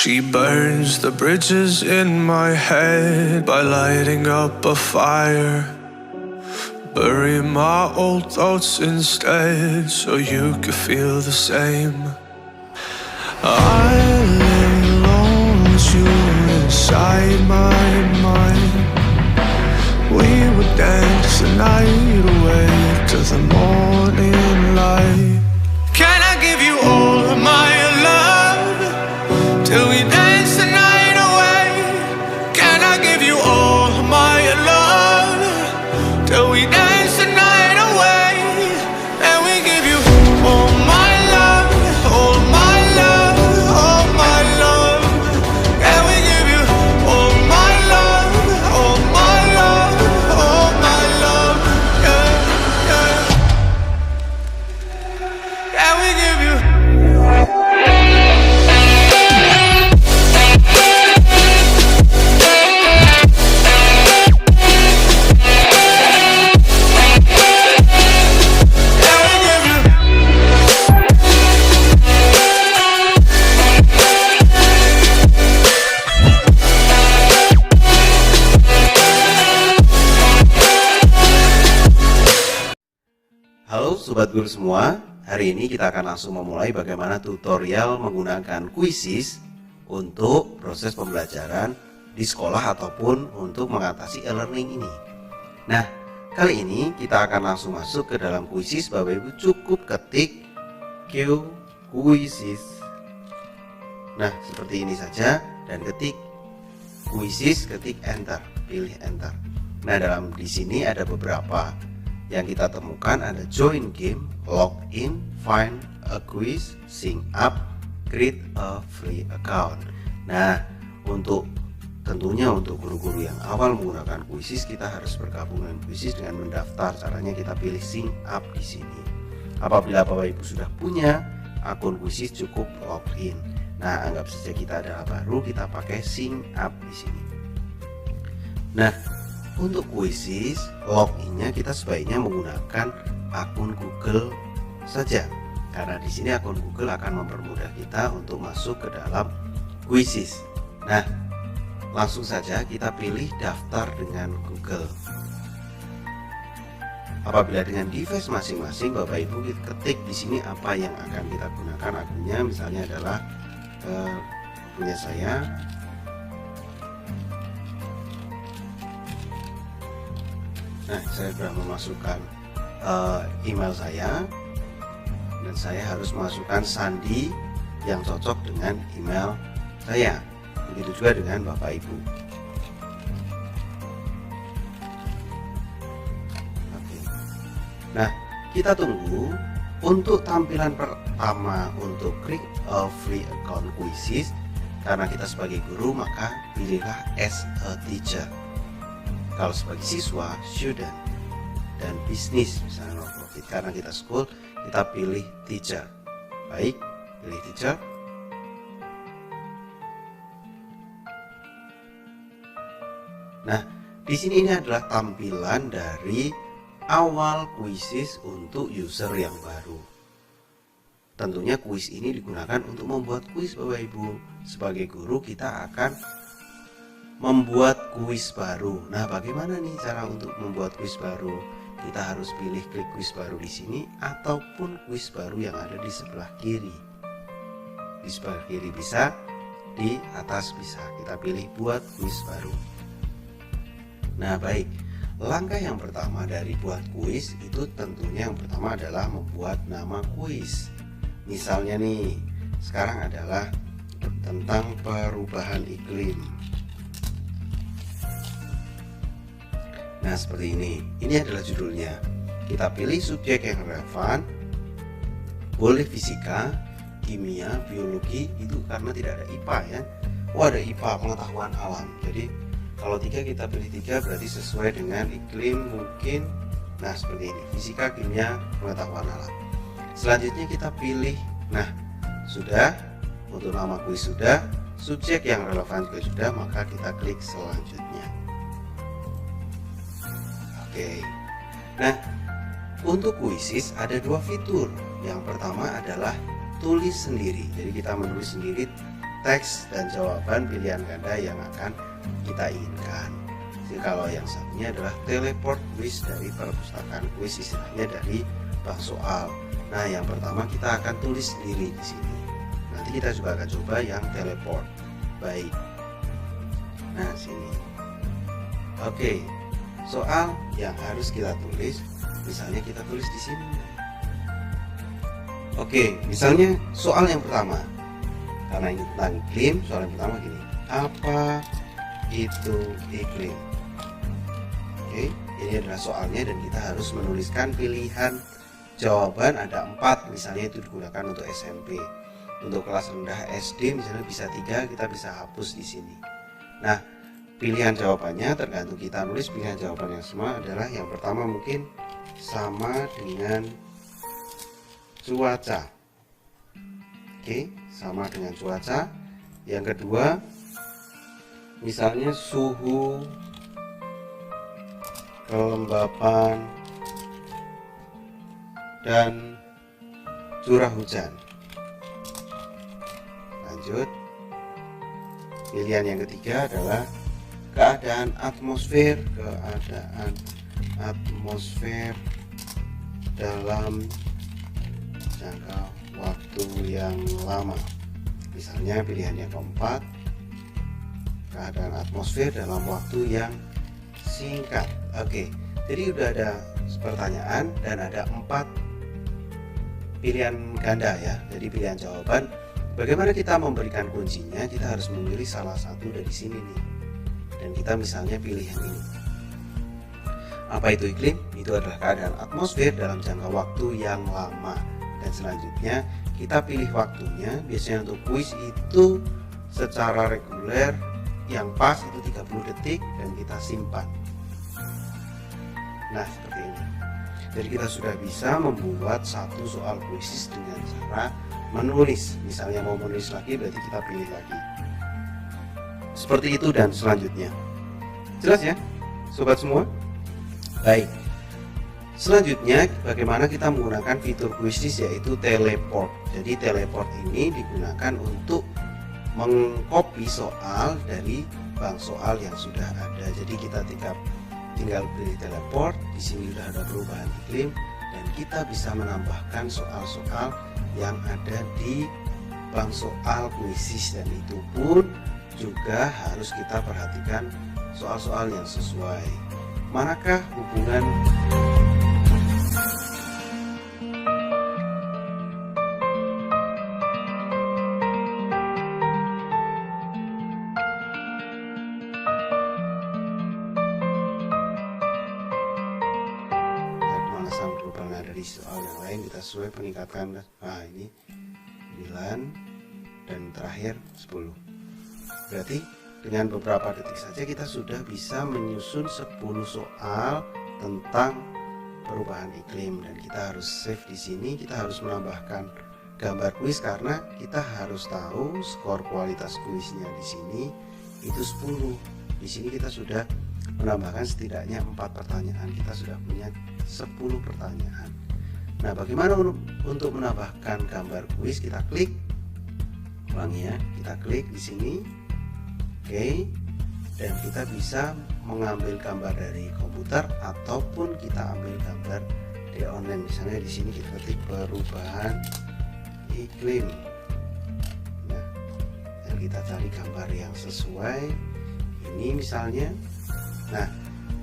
She burns the bridges in my head by lighting up a fire. Bury my old thoughts instead so you could feel the same. I lay alone with you inside my mind. We would dance the night away to the morning light. Can I give you all of my love till we dance the night away? Can I give you all of my love till we dance the night away? And we give you all my love, all my love, all my love. And we give you all my love, all my love, all my love. Yeah, yeah. And we give you. Halo Sobat Guru semua, hari ini kita akan langsung memulai bagaimana tutorial menggunakan Quizizz untuk proses pembelajaran di sekolah ataupun untuk mengatasi e-learning ini. Nah, kali ini kita akan langsung masuk ke dalam Quizizz. Bapak Ibu cukup ketik Quizizz. Nah, seperti ini saja dan ketik Quizizz, ketik enter, pilih enter. Nah, di sini ada beberapa yang kita temukan, ada join game, log in, find a quiz, sign up, create a free account. Nah, tentunya untuk guru-guru yang awal menggunakan Quizizz, kita harus bergabung dengan Quizizz dengan mendaftar. Caranya kita pilih sign up di sini. Apabila Bapak Ibu sudah punya akun Quizizz, cukup login. Nah, anggap saja kita adalah baru, kita pakai sign up di sini. Nah, untuk Quizizz, loginnya kita sebaiknya menggunakan akun Google saja, karena di sini akun Google akan mempermudah kita untuk masuk ke dalam Quizizz. Nah, langsung saja kita pilih daftar dengan Google. Apabila dengan device masing-masing, Bapak Ibu ketik di sini apa yang akan kita gunakan akunnya. Misalnya adalah punya saya. Nah, saya sudah memasukkan email saya dan saya harus masukkan sandi yang cocok dengan email saya. Begitu juga dengan Bapak Ibu. Oke. Nah, kita tunggu. Untuk tampilan pertama untuk create a free account Quizizz, karena kita sebagai guru maka pilihlah as a teacher. Kalau sebagai siswa, student, dan bisnis misalnya non profit, karena kita school, kita pilih teacher. Baik, pilih teacher. Nah, di sini ini adalah tampilan dari awal Quizizz untuk user yang baru. Tentunya quiz ini digunakan untuk membuat quiz, Bapak Ibu. Sebagai guru kita akan membuat kuis baru. Nah, bagaimana nih cara untuk membuat kuis baru? Kita harus pilih klik kuis baru di sini ataupun kuis baru yang ada di sebelah kiri. Di sebelah kiri bisa, di atas bisa. Kita pilih buat kuis baru. Nah, baik. Langkah yang pertama dari buat kuis itu tentunya yang pertama adalah membuat nama kuis. Misalnya nih, sekarang adalah tentang perubahan iklim. Nah, seperti ini. Ini adalah judulnya. Kita pilih subjek yang relevan. Boleh fisika, kimia, biologi, itu karena tidak ada IPA ya. Oh, ada IPA, pengetahuan alam. Jadi kalau 3 kita pilih 3 berarti sesuai dengan iklim mungkin. Nah, seperti ini. Fisika, kimia, pengetahuan alam. Selanjutnya kita pilih. Nah, sudah. Untuk nama kuis sudah. Subjek yang relevan juga sudah. Maka kita klik selanjutnya. Oke. Nah, untuk Quizizz ada 2 fitur. Yang pertama adalah tulis sendiri. Jadi kita menulis sendiri teks dan jawaban pilihan ganda yang akan kita inginkan. Jadi kalau yang satunya adalah teleport quiz dari perpustakaan quiz, istilahnya dari bank soal. Nah, yang pertama kita akan tulis sendiri di sini. Nanti kita juga akan coba yang teleport. Baik. Nah, sini. Oke. Soal yang harus kita tulis, misalnya kita tulis di sini. Oke, misalnya soal yang pertama. Karena ini tentang iklim, soal yang pertama gini. Apa itu iklim? Oke, ini adalah soalnya dan kita harus menuliskan pilihan jawaban. Ada 4, misalnya itu digunakan untuk SMP. Untuk kelas rendah SD misalnya bisa 3, kita bisa hapus di sini. Nah, pilihan jawabannya tergantung kita nulis. Pilihan jawaban yang semua adalah yang pertama mungkin sama dengan cuaca. Oke, sama dengan cuaca. Yang kedua misalnya suhu, kelembapan, dan curah hujan. Lanjut. Pilihan yang ketiga adalah keadaan atmosfer dalam jangka waktu yang lama. Misalnya pilihan yang keempat, keadaan atmosfer dalam waktu yang singkat. Oke, jadi udah ada pertanyaan dan ada 4 pilihan ganda ya. Jadi pilihan jawaban. Bagaimana kita memberikan kuncinya? Kita harus memilih salah satu dari sini nih. Dan kita misalnya pilih yang ini. Apa itu iklim? Itu adalah keadaan atmosfer dalam jangka waktu yang lama. Dan selanjutnya kita pilih waktunya. Biasanya untuk kuis itu secara reguler yang pas itu 30 detik dan kita simpan. Nah, seperti ini. Jadi kita sudah bisa membuat satu soal kuis dengan cara menulis. Misalnya mau menulis lagi berarti kita pilih lagi. Seperti itu dan selanjutnya. Jelas ya sobat semua? Baik. Selanjutnya bagaimana kita menggunakan fitur quizis yaitu teleport. Jadi teleport ini digunakan untuk mengcopy soal dari bank soal yang sudah ada. Jadi kita tinggal pilih teleport. Di sini sudah ada perubahan iklim dan kita bisa menambahkan soal-soal yang ada di bank soal quizis, dan itu pun juga harus kita perhatikan soal-soal yang sesuai. Manakah hubungan pemanasan global dari soal yang lain? Kita sesuai peningkatan. Nah, ini 9 dan terakhir 10. Berarti dengan beberapa detik saja kita sudah bisa menyusun 10 soal tentang perubahan iklim, dan kita harus save di sini. Kita harus menambahkan gambar kuis karena kita harus tahu skor kualitas kuisnya di sini itu 10. Di sini kita sudah menambahkan setidaknya 4 pertanyaan. Kita sudah punya 10 pertanyaan. Nah, bagaimana untuk menambahkan gambar kuis? Kita klik, ulangi ya, kita klik di sini. Oke, dan kita bisa mengambil gambar dari komputer ataupun kita ambil gambar di online. Misalnya di sini kita ketik perubahan iklim. Nah, dan kita cari gambar yang sesuai. Ini misalnya. Nah,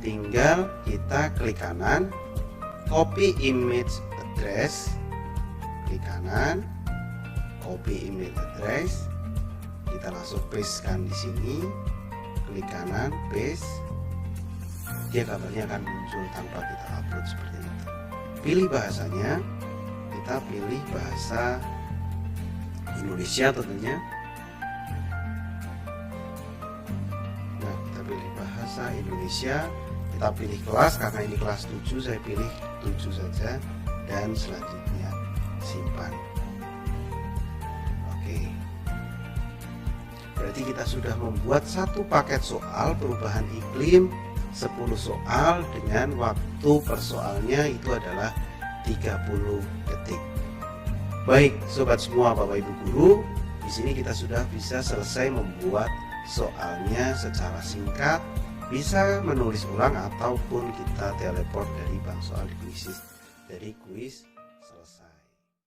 tinggal kita klik kanan, copy image address, klik kanan, copy image address. Kita langsung pastekan di sini, klik kanan, paste. Dia gambarnya akan muncul tanpa kita upload seperti itu. Pilih bahasanya, kita pilih bahasa Indonesia tentunya. Nah, kita pilih bahasa Indonesia. Kita pilih kelas, karena ini kelas 7, saya pilih 7 saja. Dan selanjutnya simpan. Berarti kita sudah membuat satu paket soal perubahan iklim, 10 soal dengan waktu per soalnya itu adalah 30 detik. Baik sobat semua, Bapak Ibu guru, Di sini kita sudah bisa selesai membuat soalnya secara singkat, bisa menulis ulang ataupun kita teleport dari bank soal di kuis selesai.